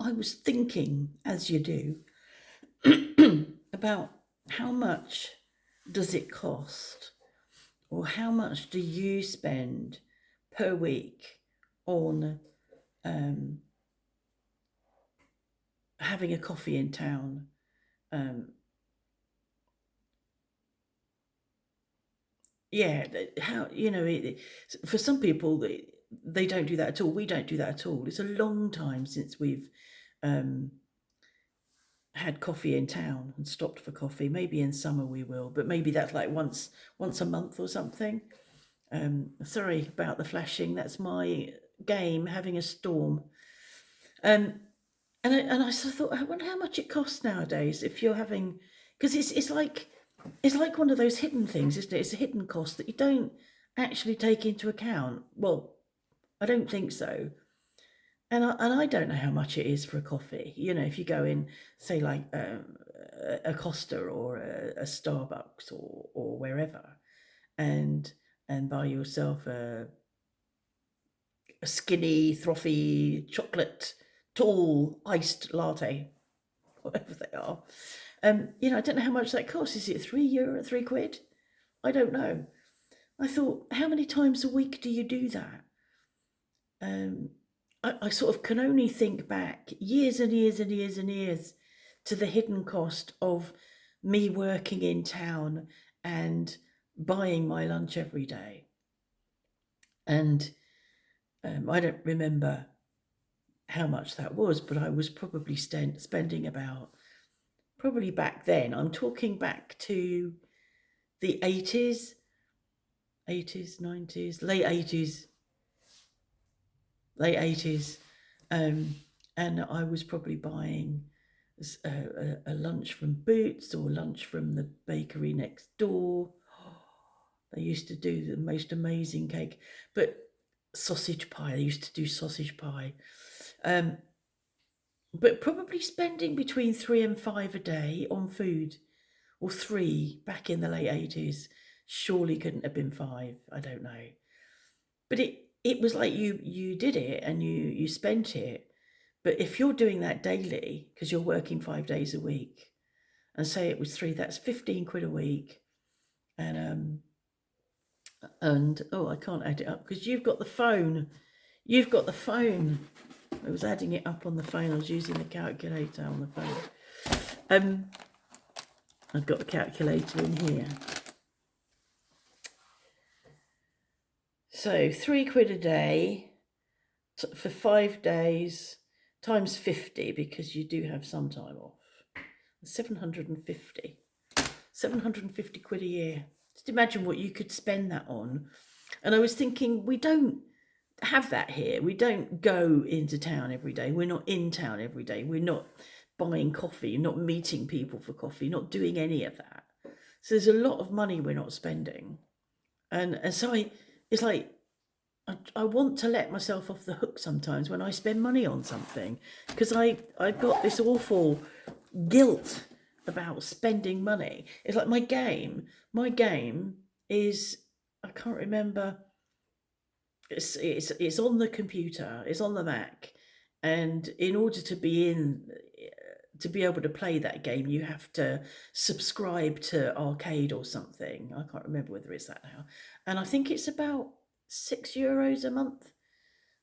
I was thinking, as you do, about how much does it cost, or how much do you spend per week on um, having a coffee in town? Um, yeah, how for some people they don't do that at all. We don't do that at all. It's a long time since we've um, had coffee in town and stopped for coffee. Maybe in summer we will, but maybe that's like once a month or something. Sorry about the flashing. That's my game having a storm. Um, and I sort of thought, I wonder how much it costs nowadays if you're having, because it's like one of those hidden things, isn't it? It's a hidden cost that you don't actually take into account. Well, I don't think so. And I don't know how much it is for a coffee. If you go in, say, like a Costa or a Starbucks or wherever, and buy yourself a skinny, frothy chocolate, tall iced latte, whatever they are. I don't know how much that costs. Is it €3, £3? I don't know. I thought, how many times a week do you do that? Um, I sort of can only think back years and years and years and years to the hidden cost of me working in town and buying my lunch every day. And I don't remember how much that was, but I was probably spending about, probably back then, I'm talking back to the 80s, 90s, late 80s. And I was probably buying a lunch from Boots or lunch from the bakery next door. They used to do the most amazing cake, but sausage pie. They used to do sausage pie. But probably spending between 3 and 5 a day on food, or three back in the late 80s. Surely couldn't have been five. I don't know. But it was like you did it and you spent it. But if you're doing that daily because you're working 5 days a week, and say it was three, that's £15 a week. And oh, I can't add it up because you've got the phone. You've got the phone. I was adding it up on the phone. I was using the calculator on the phone. I've got the calculator in here. So £3 a day for 5 days times 50, because you do have some time off. 750 £750 a year. Just imagine what you could spend that on. And I was thinking, we don't have that here. We don't go into town every day. We're not in town every day. We're not buying coffee, not meeting people for coffee, not doing any of that. So there's a lot of money we're not spending. And so it's like, I want to let myself off the hook sometimes when I spend money on something, because I've got this awful guilt about spending money. It's like my game is, I can't remember, it's on the computer, it's on the Mac, and in order to be able to play that game, you have to subscribe to Arcade or something. I can't remember whether it's that now, and I think it's about €6 a month.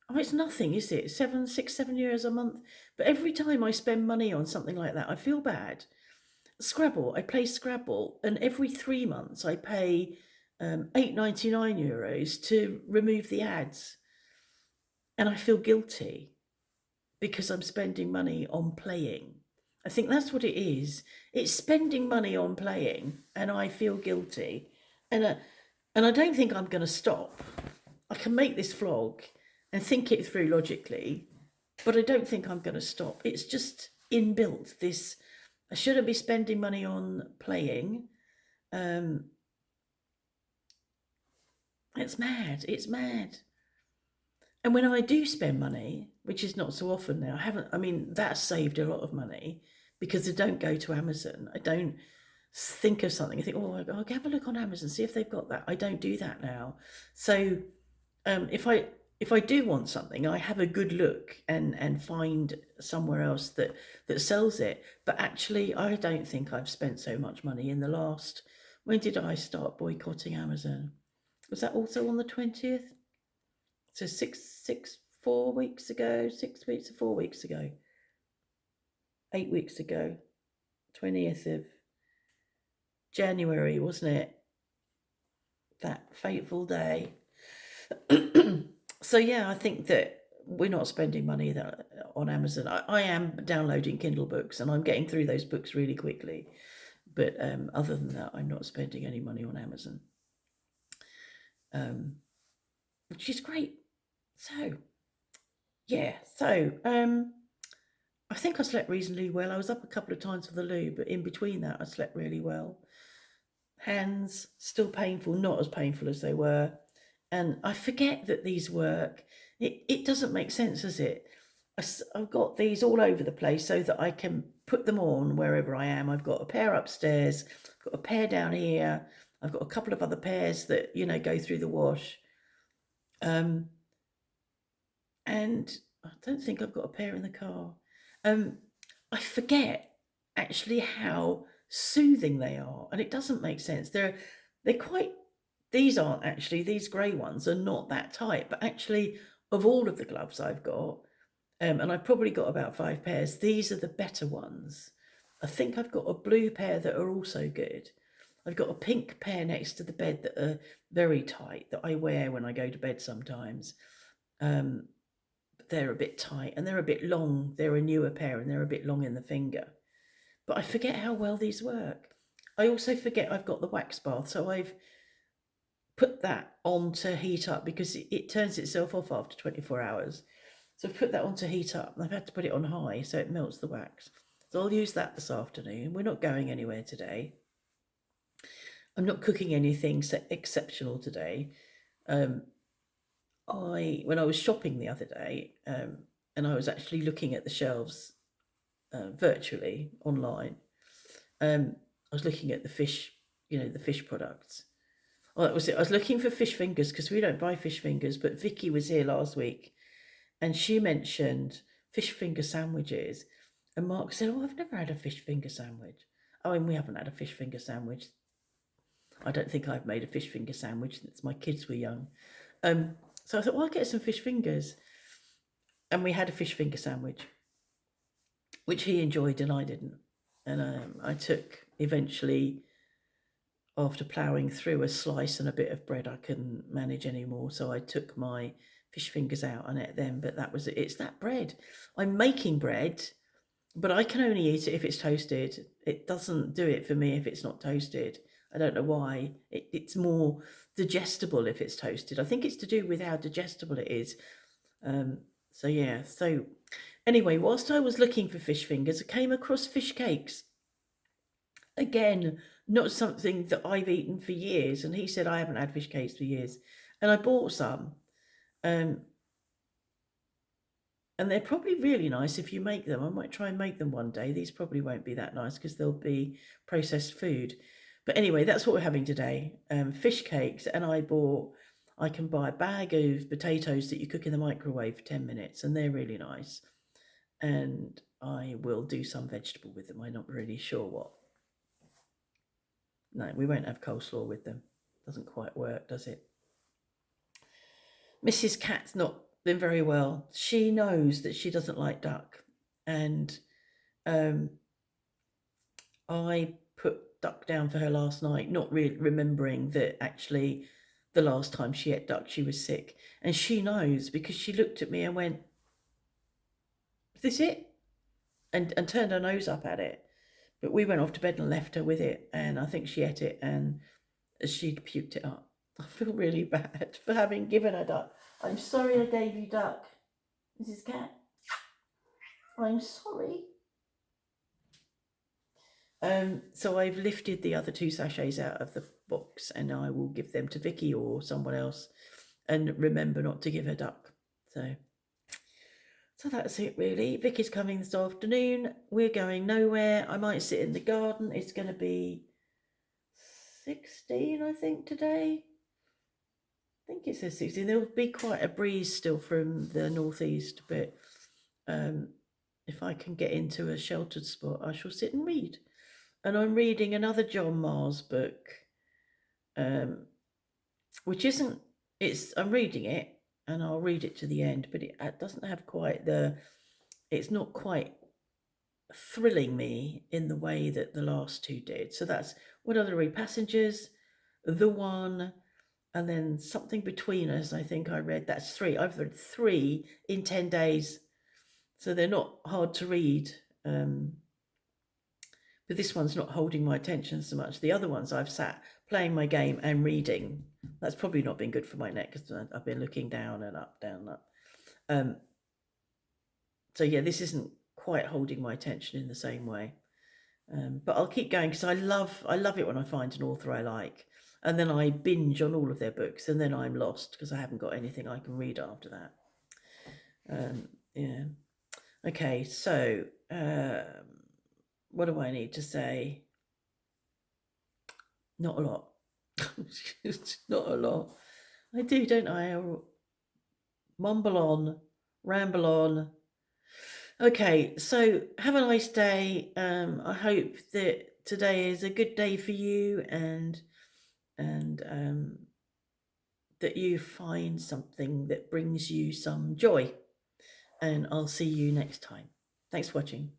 Oh, it's nothing, is it? 7 €6 7 a month. But every time I spend money on something like that, I feel bad. Scrabble, I play Scrabble, and every 3 months I pay €8.99 to remove the ads, and I feel guilty because I'm spending money on playing. I think that's what it is. It's spending money on playing, and I feel guilty, and I don't think I'm going to stop. I can make this vlog and think it through logically, but I don't think I'm going to stop. It's just inbuilt. This, I shouldn't be spending money on playing. It's mad. It's mad. And when I do spend money, which is not so often now, that's saved a lot of money because I don't go to Amazon. I don't think of something. I think, oh, I'll have a look on Amazon, see if they've got that. I don't do that now. So if if I do want something, I have a good look and find somewhere else that sells it. But actually, I don't think I've spent so much money in the last. When did I start boycotting Amazon? Was that also on the 20th? So 4 weeks ago, 6 weeks, 4 weeks ago, 8 weeks ago, 20th of January, wasn't it? That fateful day. So yeah, I think that we're not spending money on Amazon. I am downloading Kindle books and I'm getting through those books really quickly. But other than that, I'm not spending any money on Amazon, which is great. So yeah, I think I slept reasonably well. I was up a couple of times for the loo, but in between that, I slept really well. Hands still painful, not as painful as they were. And I forget that these work. It doesn't make sense, does it? I've got these all over the place so that I can put them on wherever I am. I've got a pair upstairs, I've got a pair down here. I've got a couple of other pairs that, go through the wash. And I don't think I've got a pair in the car. I forget actually how soothing they are, and it doesn't make sense. They're quite. These aren't actually, these grey ones are not that tight, but actually, of all of the gloves I've got, and I've probably got about 5 pairs, these are the better ones. I think I've got a blue pair that are also good. I've got a pink pair next to the bed that are very tight that I wear when I go to bed sometimes. They're a bit tight and they're a bit long. They're a newer pair and they're a bit long in the finger. But I forget how well these work. I also forget I've got the wax bath, so I've put that on to heat up because it turns itself off after 24 hours. So I've put that on to heat up and I've had to put it on high so it melts the wax. So I'll use that this afternoon. We're not going anywhere today. I'm not cooking anything exceptional today. When I was shopping the other day, and I was actually looking at the shelves virtually online, I was looking at the fish, the fish products. Well, that was it. I was looking for fish fingers because we don't buy fish fingers, but Vicky was here last week and she mentioned fish finger sandwiches. And Mark said, "Oh, I've never had a fish finger sandwich." Oh, and we haven't had a fish finger sandwich. I don't think I've made a fish finger sandwich since my kids were young. So I thought, well, I'll get some fish fingers. And we had a fish finger sandwich, which he enjoyed and I didn't. And I took, eventually, after ploughing through a slice and a bit of bread, I couldn't manage anymore. So I took my fish fingers out and ate them. But that was it. It's that bread. I'm making bread, but I can only eat it if it's toasted. It doesn't do it for me if it's not toasted. I don't know why. It's more digestible if it's toasted. I think it's to do with how digestible it is. So yeah. So anyway, whilst I was looking for fish fingers, I came across fish cakes. Again, not something that I've eaten for years. And he said, I haven't had fish cakes for years. And I bought some. And they're probably really nice if you make them. I might try and make them one day. These probably won't be that nice because they'll be processed food. But anyway, that's what we're having today. Fish cakes. And I can buy a bag of potatoes that you cook in the microwave for 10 minutes. And they're really nice. And I will do some vegetable with them. I'm not really sure what. No, we won't have coleslaw with them. Doesn't quite work, does it? Mrs. Cat's not been very well. She knows that she doesn't like duck. And I put duck down for her last night, not really remembering that actually the last time she ate duck, she was sick. And she knows because she looked at me and went, "Is this it?" And turned her nose up at it. But we went off to bed and left her with it. And I think she ate it and she'd puked it up. I feel really bad for having given her duck. I'm sorry I gave you duck, Mrs. Cat. I'm sorry. So I've lifted the other 2 sachets out of the box and I will give them to Vicky or someone else and remember not to give her duck. So that's it really. Vicky's coming this afternoon. We're going nowhere. I might sit in the garden. It's going to be 16, I think, today. think it says 16. There will be quite a breeze still from the northeast, but if I can get into a sheltered spot, I shall sit and read. And I'm reading another John Mars book, which isn't. I'm reading it, and I'll read it to the end, but it doesn't have quite the. It's not quite thrilling me in the way that the last two did. So that's what other read? Passengers, The One, and then Something Between Us. I think I read. That's three. I've read three in 10 days, so they're not hard to read. But this one's not holding my attention so much. The other ones I've sat playing my game and reading. That's probably not been good for my neck because I've been looking down and up, down, up. So yeah, this isn't quite holding my attention in the same way. But I'll keep going because I love it when I find an author I like, and then I binge on all of their books, and then I'm lost because I haven't got anything I can read after that. Yeah. Okay, so what do I need to say? Not a lot. Not a lot. I do, don't I? I'll mumble on, ramble on. Okay, so have a nice day. I hope that today is a good day for you, and that you find something that brings you some joy. And I'll see you next time. Thanks for watching.